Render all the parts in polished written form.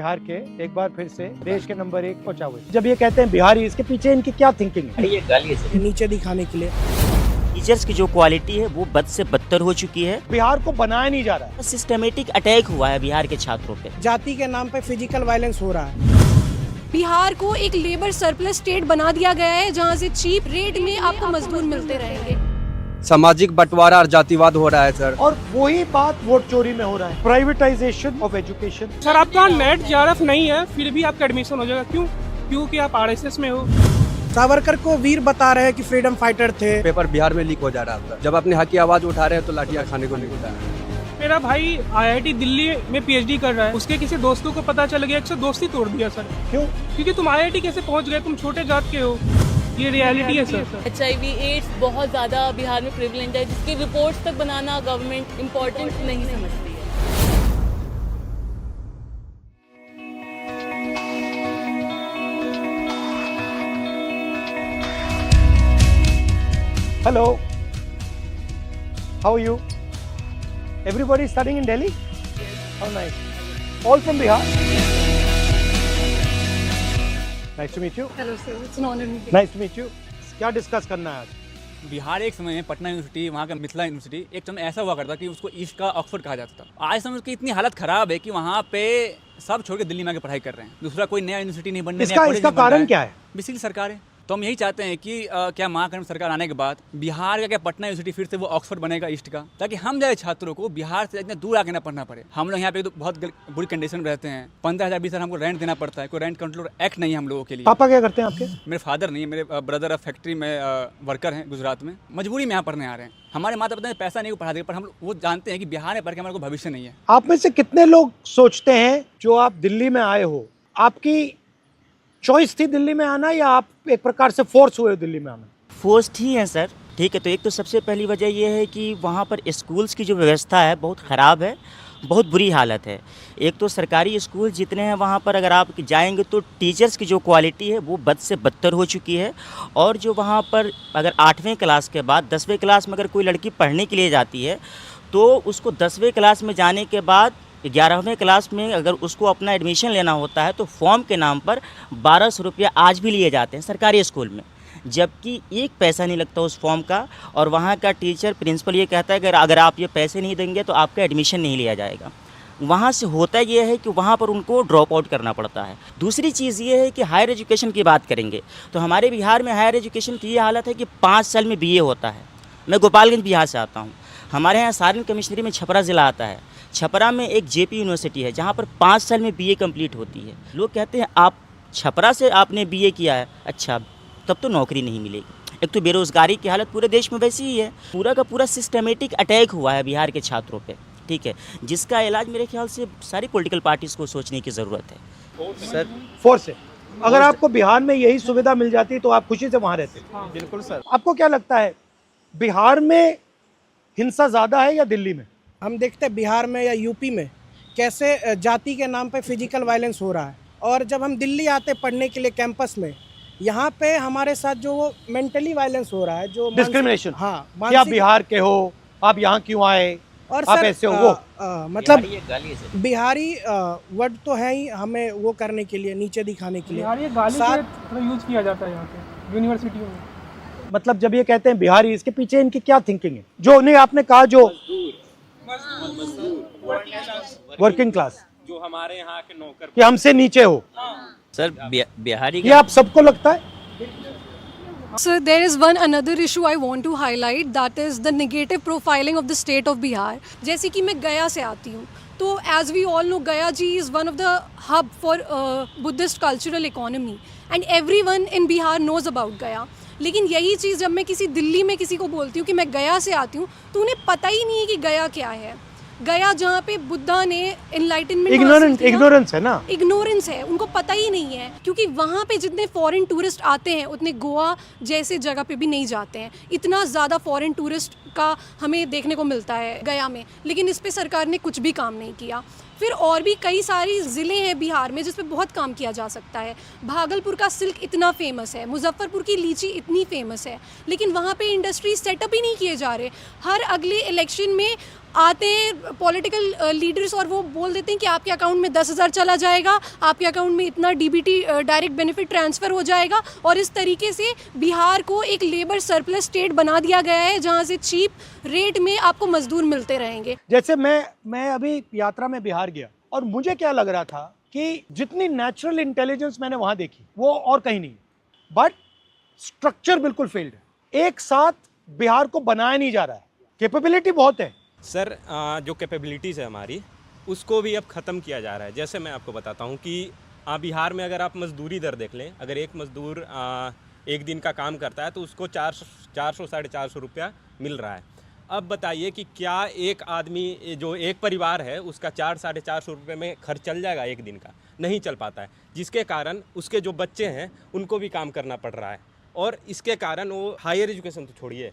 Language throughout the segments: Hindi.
बिहार के एक बार फिर से देश के नंबर 1 पहुंचा हुए। जब ये कहते हैं बिहारी, इसके पीछे इनकी क्या थिंकिंग है? ये गाली है नीचे दिखाने के लिए। टीचर्स की जो क्वालिटी है वो बद से बदतर हो चुकी है। बिहार को बनाया नहीं जा रहा है। सिस्टमेटिक अटैक हुआ है बिहार के छात्रों पे। जाति के नाम पे फिजिकल वायलेंस हो रहा है। बिहार को एक लेबर सरप्लस स्टेट बना दिया गया है जहां से चीप रेट में आपको मजदूर मिलते रहेंगे। सामाजिक बंटवारा और जातिवाद हो रहा है सर। और वही बात वोट चोरी में हो रहा है, प्राइवेटाइजेशन ऑफ एजुकेशन। सर आपका नेट जेआरएफ नहीं है फिर भी आपका एडमिशन हो जाएगा। क्यों? क्योंकि आप आरएसएस में हो। सावरकर को वीर बता रहे हैं कि फ्रीडम फाइटर थे। पेपर बिहार में लीक हो जा रहा था। जब अपने हक की आवाज उठा रहे हैं तो लाठियां खाने को नहीं मिलता है। मेरा भाई आईआईटी दिल्ली में पीएचडी कर रहा है, उसके किसी दोस्तों को पता चल गया, एक दोस्ती तोड़ दिया सर। क्यों? क्योंकि तुम आईआईटी कैसे पहुंच गए, तुम छोटे जात के हो। ये रियलिटी है सर। HIV एड्स बहुत ज़्यादा बिहार में प्रिवलेंट है, जिसकी रिपोर्ट्स तक बनाना गवर्नमेंट इम्पोर्टेंट नहीं समझती है। Hello, how are you? Everybody studying in Delhi? How nice. All from Bihar? Nice to meet you. Hello sir, it's an honor meeting. Nice to meet you. क्या डिस्कस करना है आज? बिहार एक समय में पटना यूनिवर्सिटी, वहाँ का मिथिला यूनिवर्सिटी एक समय ऐसा हुआ करता कि उसको ईस्ट का ऑक्सफोर्ड कहा जाता था। आज समय उसकी इतनी हालत खराब है कि वहाँ पे सब छोड़ के दिल्ली में आके पढ़ाई कर रहे हैं। दूसरा कोई नया यूनिवर्सिटी नहीं बनने, इसका कारण क्या है? बेसिकली सरकार है। तो हम यही चाहते हैं कि क्या महागठबंधन सरकार आने के बाद बिहार का क्या पटना यूनिवर्सिटी फिर से वो ऑक्सफोर्ड बनेगा ईस्ट का, ताकि हम जैसे छात्रों को बिहार से इतना दूर आके ना पढ़ना पड़े। हम लोग यहाँ पे तो बहुत बुरी कंडीशन में रहते हैं। 15,000 20,000 हमको रेंट देना पड़ता है। कोई रेंट कंट्रोल एक्ट नहीं है हम लोगों के लिए। पापा क्या करते हैं आपके? मेरे फादर नहीं है, मेरे ब्रदर अब फैक्ट्री में वर्कर हैं गुजरात में। मजबूरी में यहाँ पढ़ने आ रहे हैं। हमारे माता पिता ने पैसा नहीं पढ़ा दिया, पर हम वो जानते हैं कि बिहार में पढ़ के हमारे को भविष्य नहीं है। आप में से कितने लोग सोचते हैं जो आप दिल्ली में आए हो, आपकी चॉइस थी दिल्ली में आना या आप एक प्रकार से फोर्स हुए हो दिल्ली में आना? फोर्स्ड ही है सर। ठीक है, तो एक तो सबसे पहली वजह ये है कि वहाँ पर स्कूल्स की जो व्यवस्था है बहुत ख़राब है, बहुत बुरी हालत है। एक तो सरकारी स्कूल जितने हैं वहाँ पर अगर आप जाएंगे तो टीचर्स की जो क्वालिटी है वो बद से बदतर हो चुकी है। और जो वहाँ पर अगर 8वें क्लास के बाद 10वें क्लास में अगर कोई लड़की पढ़ने के लिए जाती है तो उसको 10वें क्लास में जाने के बाद 11वें क्लास में अगर उसको अपना एडमिशन लेना होता है तो फॉर्म के नाम पर 1200 रुपया आज भी लिए जाते हैं सरकारी स्कूल में, जबकि एक पैसा नहीं लगता उस फॉर्म का। और वहाँ का टीचर प्रिंसिपल ये कहता है कि अगर आप ये पैसे नहीं देंगे तो आपका एडमिशन नहीं लिया जाएगा। वहाँ से होता ये है कि वहाँ पर उनको ड्रॉप आउट करना पड़ता है। दूसरी चीज़ ये है कि हायर एजुकेशन की बात करेंगे तो हमारे बिहार में हायर एजुकेशन की ये हालत है कि 5 साल में BA होता है। मैं गोपालगंज बिहार से आता हूँ। हमारे यहाँ सारण कमिश्नरी में छपरा ज़िला आता है। छपरा में एक JP यूनिवर्सिटी है जहाँ पर 5 साल में BA कंप्लीट होती है। लोग कहते हैं आप छपरा से आपने BA किया है, अच्छा तब तो नौकरी नहीं मिलेगी। एक तो बेरोज़गारी की हालत पूरे देश में वैसी ही है। पूरा का पूरा सिस्टमेटिक अटैक हुआ है बिहार के छात्रों पे, ठीक है, जिसका इलाज मेरे ख्याल से सारी पॉलिटिकल पार्टीज़ को सोचने की ज़रूरत है। सर फोर्स है। अगर आपको बिहार में यही सुविधा मिल जाती तो आप खुशी से वहाँ रहते? बिल्कुल सर। आपको क्या लगता है बिहार में हिंसा ज़्यादा है या दिल्ली में? हम देखते हैं बिहार में या यूपी में कैसे जाति के नाम पे फिजिकल वायलेंस हो रहा है। और जब हम दिल्ली आते पढ़ने के लिए कैंपस में, यहाँ पे हमारे साथ जो मेंटली वायलेंस हो रहा है, जो डिस्क्रिमिनेशन। हाँ, कि आप बिहार के हो, आप यहाँ क्यों आए, और आप सर ऐसे हो वो मतलब ये गाली है सर। बिहारी वर्ड तो है ही हमें वो करने के लिए, नीचे दिखाने के लिए। बिहार ये गाली का यूज किया जाता है यहाँ पे यूनिवर्सिटियों में। मतलब जब ये कहते हैं बिहारी, इसके पीछे इनकी क्या थिंकिंग है? जो नहीं आपने कहा जो वर्किंग क्लास, जो हमारे यहाँ के नौकर, कि हमसे नीचे हो सर बिहारी ये आप सबको लगता है? Sir, there is one another issue I want to highlight, that is the negative profiling of the state of Bihar. जैसे कि मैं गया से आती हूँ, तो as we all know, Gaya ji is one of the hub for Buddhist cultural economy and everyone in Bihar knows about Gaya. लेकिन यही चीज़ जब मैं किसी दिल्ली में किसी को बोलती हूँ कि मैं गया से आती हूँ तो उन्हें पता ही नहीं है कि गया क्या है। गया जहाँ पे बुद्धा ने एनलाइटनमेंट, इग्नोरेंस है ना, इग्नोरेंस है, उनको पता ही नहीं है। क्योंकि वहाँ पे जितने फॉरेन टूरिस्ट आते हैं उतने गोवा जैसे जगह पे भी नहीं जाते हैं। इतना ज़्यादा फॉरेन टूरिस्ट का हमें देखने को मिलता है गया में, लेकिन इस पे सरकार ने कुछ भी काम नहीं किया। फिर और भी कई सारी ज़िले हैं बिहार में जिस पे बहुत काम किया जा सकता है। भागलपुर का सिल्क इतना फेमस है, मुजफ्फरपुर की लीची इतनी फेमस है, लेकिन वहाँ पे इंडस्ट्री सेटअप ही नहीं किए जा रहे। हर अगले इलेक्शन में आते हैं पॉलिटिकल लीडर्स और वो बोल देते हैं कि आपके अकाउंट में 10,000 चला जाएगा, आपके अकाउंट में इतना डीबीटी डायरेक्ट बेनिफिट ट्रांसफ़र हो जाएगा, और इस तरीके से बिहार को एक लेबर सरप्लस स्टेट बना दिया गया है जहां से चीप रेट में आपको मजदूर मिलते रहेंगे। जैसे मैं अभी यात्रा में बिहार गया और मुझे क्या लग रहा था कि जितनी नेचुरल इंटेलिजेंस मैंने वहां देखी वो और कहीं नहीं, बट स्ट्रक्चर बिल्कुल फेल्ड है। एक साथ बिहार को बनाया नहीं जा रहा है। कैपेबिलिटी बहुत है सर, जो कैपेबिलिटीज़ है हमारी उसको भी अब ख़त्म किया जा रहा है। जैसे मैं आपको बताता हूँ कि बिहार में अगर आप मजदूरी दर देख लें, अगर एक मजदूर एक दिन का काम करता है तो उसको 400 साढ़े 400 रुपया मिल रहा है। अब बताइए कि क्या एक आदमी जो एक परिवार है उसका 400 साढ़े 400 रुपये में खर्च चल जाएगा एक दिन का? नहीं चल पाता है, जिसके कारण उसके जो बच्चे हैं उनको भी काम करना पड़ रहा है, और इसके कारण वो हायर एजुकेशन तो छोड़िए,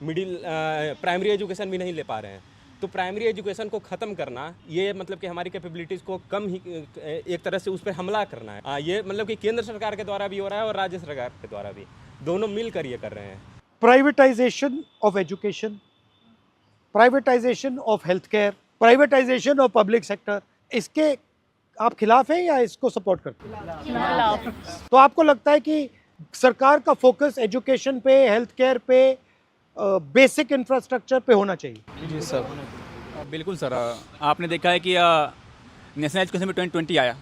मिडिल प्राइमरी एजुकेशन भी नहीं ले पा रहे हैं। तो प्राइमरी एजुकेशन को ख़त्म करना, ये मतलब कि हमारी कैपेबिलिटीज़ को कम ही एक तरह से उस पर हमला करना है। ये मतलब कि केंद्र सरकार के द्वारा भी हो रहा है और राज्य सरकार के द्वारा भी, दोनों मिलकर ये कर रहे हैं। Privatisation of education, privatisation of health care, privatisation of public sector, इसके आप खिलाफ हैं या इसको सपोर्ट करते हैं? तो आपको लगता है कि सरकार का फोकस एजुकेशन पे, हेल्थ केयर पे, बेसिक इंफ्रास्ट्रक्चर पे होना चाहिए? जी सर, बिल्कुल सर। आपने देखा है कि नेशनल एजुकेशन में 2020 आया,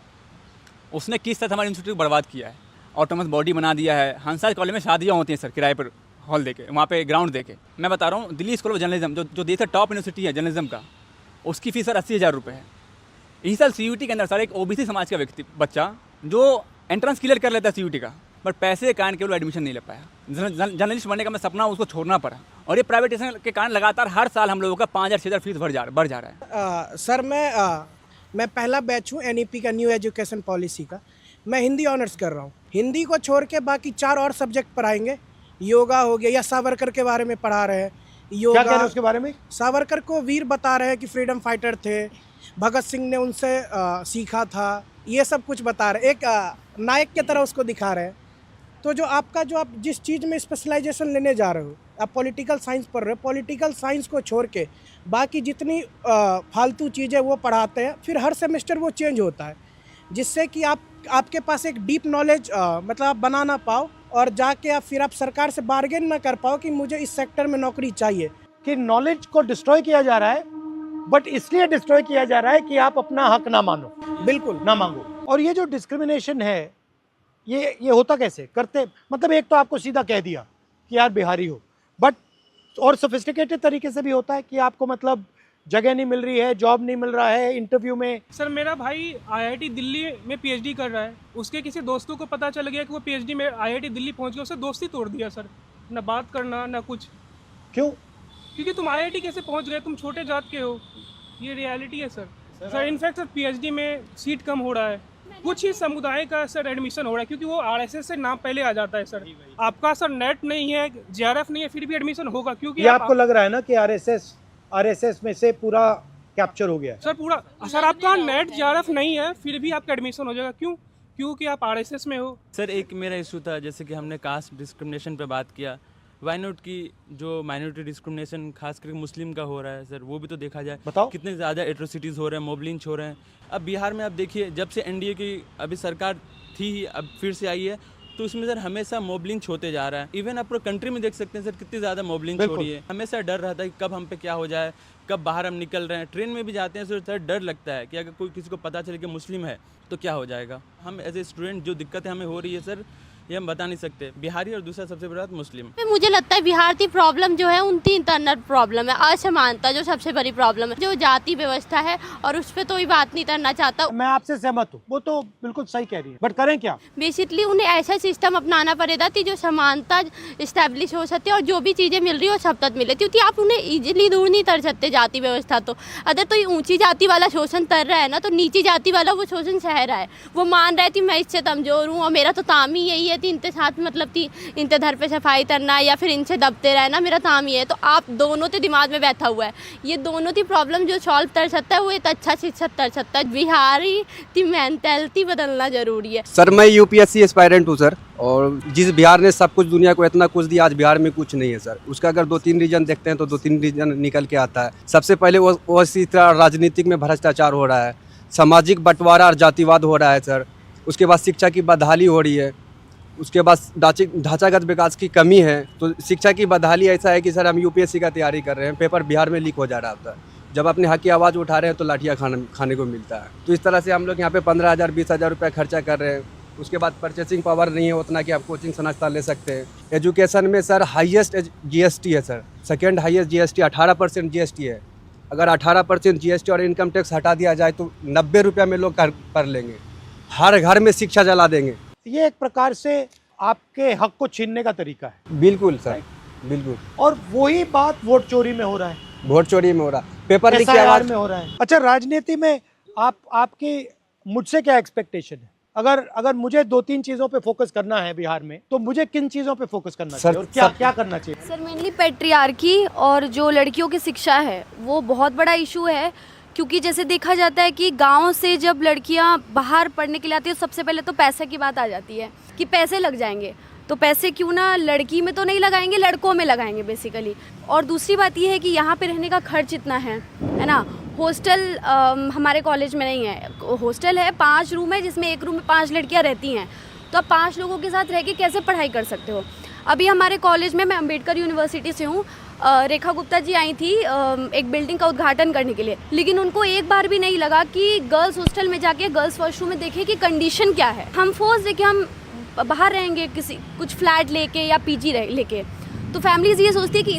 उसने किस तरह हमारे इंस्टीट्यूट को बर्बाद किया है। ऑटोनमस बॉडी बना दिया है। हंसा कॉलेज में शादियाँ होती हैं सर किराए पर, हॉल देके, वहाँ पे ग्राउंड देके। मैं बता रहा हूँ, दिल्ली स्कूल ऑफ जर्नलिज्म जो देश का टॉप यूनिवर्सिटी है जर्नलिज्म का, उसकी फीस सर 80,000 रुपये है। इसी साल CUT के अंदर सर एक OBC समाज का बच्चा जो एंट्रेंस क्लियर कर लेता है CUT का, बट पैसे के कारण केवल एडमिशन नहीं ले पाया। जर्नलिस्ट बनने का मैं सपना उसको छोड़ना पड़ा, और ये प्राइवेटाइजेशन के कारण लगातार हर साल हम लोगों का 5,000-6,000 फीस बढ़ जा रहा है। सर मैं पहला बैच हूँ NEP का, न्यू एजुकेशन पॉलिसी का। मैं हिंदी ऑनर्स कर रहा हूँ। हिंदी को छोड़ के बाकी 4 और सब्जेक्ट पढ़ाएंगे। योगा हो गया, या सावरकर के बारे में पढ़ा रहे हैं। योगा, क्या कह रहे हैं उसके बारे में? सावरकर को वीर बता रहे हैं कि फ्रीडम फाइटर थे, भगत सिंह ने उनसे सीखा था, ये सब कुछ बता रहे, एक नायक की तरह उसको दिखा रहे हैं। तो जो आप जिस चीज़ में स्पेशलाइजेशन लेने जा रहे हो, आप पॉलिटिकल साइंस पढ़ रहे हो, पॉलिटिकल साइंस को छोड़ के बाकी जितनी फालतू चीज़ें वो पढ़ाते हैं, फिर हर सेमेस्टर वो चेंज होता है, जिससे कि आपके पास एक डीप नॉलेज मतलब आप बना ना पाओ, और जाके फिर आप सरकार से बार्गेन ना कर पाओ कि मुझे इस सेक्टर में नौकरी चाहिए। कि नॉलेज को डिस्ट्रॉय किया जा रहा है, बट इसलिए डिस्ट्रॉय किया जा रहा है कि आप अपना हक ना मानो, बिल्कुल ना मांगो। और ये जो डिस्क्रिमिनेशन है, ये होता कैसे? करते मतलब एक तो आपको सीधा कह दिया कि यार बिहारी हो, बट और सोफिस्टिकेटेड तरीके से भी होता है कि आपको मतलब जगह नहीं मिल रही है, जॉब नहीं मिल रहा है, इंटरव्यू में। सर मेरा भाई IIT दिल्ली में PhD कर रहा है, उसके किसी दोस्तों को पता चल गया कि वो PhD में IIT दिल्ली पहुंच गया, उससे दोस्ती तोड़ दिया सर। ना बात करना ना कुछ। क्यों? क्योंकि तुम IIT कैसे पहुंच गए, तुम छोटे जात के हो, ये रियलिटी है sir. Sir in fact sir PhD में सीट कम हो रहा है, कुछ ही समुदाय का सर एडमिशन हो रहा है, क्योंकि वो RSS से नाम पहले आ जाता है सर। आपका सर नेट नहीं है, JRF नहीं है, फिर भी एडमिशन होगा, क्योंकि ये आपको लग रहा है ना कि RSS में से पूरा कैप्चर हो गया है? सर पूरा सर आपका नेट JRF नहीं है, फिर भी आपका एडमिशन हो जाएगा। क्यों? क्योंकि आप RSS में हो। सर एक मेरा इशू था, जैसे कि हमने कास्ट डिस्क्रिमिनेशन पे बात किया, वाई नॉट की जो माइनॉरिटी डिस्क्रिमिनेशन खास करके मुस्लिम का हो रहा है सर, वो भी तो देखा जाए। बताओ। कितने ज़्यादा एट्रोसिटीज़ हो रहे हैं, मॉब लिंच हो रहे हैं। अब बिहार में आप देखिए, जब से NDA की अभी सरकार थी ही, अब फिर से आई है, तो उसमें सर हमेशा मॉब लिंच होते जा रहा है। इवन आप पूरे कंट्री में देख सकते हैं सर, कितनी ज़्यादा मॉब लिंच हो रही है। हमेशा डर रहता है कि कब हम पे क्या हो जाए, कब बाहर हम निकल रहे हैं। ट्रेन में भी जाते हैं सर, डर लगता है कि अगर कोई किसी को पता चले कि मुस्लिम है तो क्या हो जाएगा। हम एज ए स्टूडेंट जो दिक्कतें हमें हो रही है सर, ये हम बता नहीं सकते। बिहारी और दूसरा सबसे बड़ा मुस्लिम। मुझे लगता है बिहार की प्रॉब्लम जो है उनकी इंटरनल प्रॉब्लम है, असमानता जो सबसे बड़ी प्रॉब्लम है, जो जाति व्यवस्था है, और उस पर तो ही बात नहीं करना चाहता। मैं आपसे सहमत हूँ, वो तो बिल्कुल सही कह रही है, बट करें क्या? बेसिकली उन्हें ऐसा सिस्टम अपनाना पड़ेगा कि जो समानता इस्टेब्लिश हो सकती है, और जो भी चीज़ें मिल रही है वो सब तक मिले, क्योंकि आप उन्हें इजीली दूर नहीं कर सकते जाति व्यवस्था। तो अगर तो ऊंची जाति वाला शोषण कर रहा है ना, तो नीची जाति वाला वो शोषण सह रहा है। वो मान रहा है कि मैं इससे कमजोर हूँ और मेरा तो काम ही यही है, थी इनके साथ, मतलब थी इनके घर पे सफाई करना या फिर इनसे दबते रहना, मेरा काम ये है। तो आप दोनों तो दिमाग में बैठा हुआ है, ये दोनों थी प्रॉब्लम जो सॉल्व कर सकता है वो एक अच्छा शिक्षक कर सकता है। बिहारी की मेंटालिटी बदलना जरूरी है। सर मैं यूपीएससी एस्पायरेंट हूँ सर, और जिस बिहार ने सब कुछ दुनिया को इतना कुछ दिया, आज बिहार में कुछ नहीं है सर। उसका अगर 2-3 रीजन देखते हैं तो 2-3 रीजन निकल के आता है। सबसे पहले वो इसी तरह राजनीतिक में भ्रष्टाचार हो रहा है, सामाजिक बंटवारा और जातिवाद हो रहा है सर। उसके बाद शिक्षा की बदहाली हो रही है, उसके बाद ढांचागत विकास की कमी है। तो शिक्षा की बदहाली ऐसा है कि सर हम यूपीएससी का तैयारी कर रहे हैं, पेपर बिहार में लीक हो जा रहा होता है। जब अपने हक की आवाज़ उठा रहे हैं तो लाठियाँ खाने को मिलता है। तो इस तरह से हम लोग यहाँ पे 15,000 20,000 रुपये खर्चा कर रहे हैं। उसके बाद परचेसिंग पावर नहीं है उतना कि आप कोचिंग संस्था ले सकते हैं। एजुकेशन में सर हाईएस्ट जीएसटी है sir, second highest GST 18% GST है। अगर 18% जीएसटी और इनकम टैक्स हटा दिया जाए तो 90 रुपये में लोग कर लेंगे। हर घर में शिक्षा जला देंगे। ये एक प्रकार से आपके हक को छीनने का तरीका है। बिल्कुल सर, बिल्कुल। और वही बात वोट चोरी में हो रहा है, वोट चोरी में हो रहा, पेपर लीक की आवाज में हो रहा है। अच्छा, राजनीति में आपकी मुझसे क्या एक्सपेक्टेशन है? अगर मुझे 2-3 चीजों पे फोकस करना है बिहार में, तो मुझे किन चीजों पे फोकस करना चाहिए और क्या करना चाहिए? सर मेनली पैट्रियार्की और जो लड़कियों की शिक्षा है वो बहुत बड़ा इशू है। क्योंकि जैसे देखा जाता है कि गांव से जब लड़कियां बाहर पढ़ने के लिए आती है, सबसे पहले तो पैसे की बात आ जाती है कि पैसे लग जाएंगे। तो पैसे क्यों ना लड़की में तो नहीं लगाएंगे, लड़कों में लगाएंगे बेसिकली। और दूसरी बात ये है कि यहाँ पे रहने का खर्च इतना है ना। हॉस्टल हमारे कॉलेज में नहीं है, हॉस्टल है 5 रूम है जिसमें एक रूम में 5 लड़कियाँ रहती हैं। तो आप 5 लोगों के साथ रह के कैसे पढ़ाई कर सकते हो? अभी हमारे कॉलेज में, मैं अम्बेडकर यूनिवर्सिटी से हूँ, रेखा गुप्ता जी आई थी एक बिल्डिंग का उद्घाटन करने के लिए, लेकिन उनको एक बार भी नहीं लगा कि गर्ल्स हॉस्टल में जाके गर्ल्स वॉशरूम में देखें कि कंडीशन क्या है। हम फोर्स देके हम बाहर रहेंगे कुछ फ्लैट लेके या पीजी लेके, तो फैमिलीज ये सोचती है कि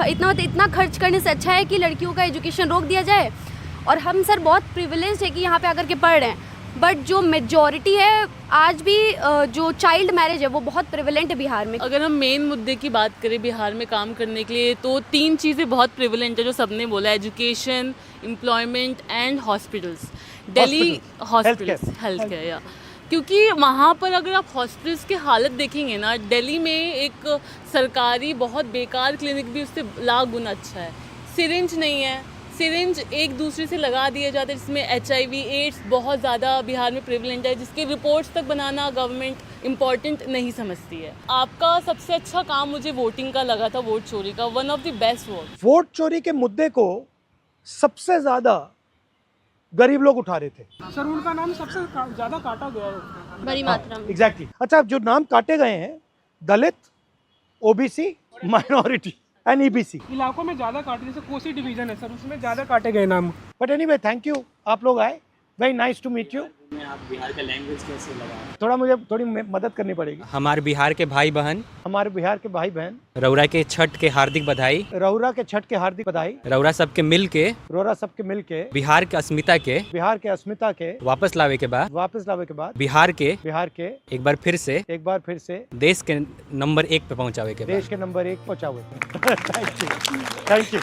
इतना खर्च करने से अच्छा है कि लड़कियों का एजुकेशन रोक दिया जाए। और हम सर बहुत प्रिविलेज है कि यहाँ पे आकर के पढ़ रहे हैं, बट जो मेजॉरिटी है आज भी जो चाइल्ड मैरिज है वो बहुत प्रिविलेंट है बिहार में। अगर हम मेन मुद्दे की बात करें बिहार में काम करने के लिए, तो 3 चीज़ें बहुत प्रिविलेंट है जो सबने बोला, education, employment and hospitals. Delhi hospitals, health care, या क्योंकि वहाँ पर अगर आप हॉस्पिटल्स की हालत देखेंगे ना, दिल्ली में एक सरकारी बहुत बेकार क्लिनिक भी उससे लाख गुना अच्छा है। सिरिंज नहीं है, सिरिंज एक दूसरे से लगा दिए जाते हैं, जिसमें HIV एड्स बहुत ज़्यादा बिहार में प्रिवलेंट है, जिसके रिपोर्ट्स तक बनाना गवर्नमेंट इम्पॉर्टेंट नहीं समझती है। आपका सबसे अच्छा काम मुझे वोटिंग का लगा था, वोट चोरी का, one of the best vote चोरी के मुद्दे को सबसे ज़्यादा गरीब लोग उठा रहे थे। सर उनका नाम सबसे ज़्यादा काटा गया है बड़ी मात्रा में। एग्जैक्टली। अच्छा, जो नाम काटे गए हैं, दलित, OBC, माइनॉरिटी एंड EBC इलाकों में ज़्यादा काटे, जैसे कोसी डिवीजन है सर, उसमें ज़्यादा काटे गए नाम। बट एनीवे, थैंक यू, आप लोग आए, very nice to meet you. आप बिहार का लैंग्वेज कैसे लगा? मुझे थोड़ी मदद करनी पड़ेगी। हमारे बिहार के भाई बहन, हमारे बिहार के भाई बहन, रौरा के छठ के हार्दिक बधाई। रौरा के छठ के हार्दिक बधाई। रौरा सबके मिल के, रौरा सबके मिल के बिहार के अस्मिता के वापस लावे के बाद बिहार के एक बार फिर से देश के नंबर 1 पे पहुंचावे के बाद। देश के नंबर 1 पहुंचावे। Thank you.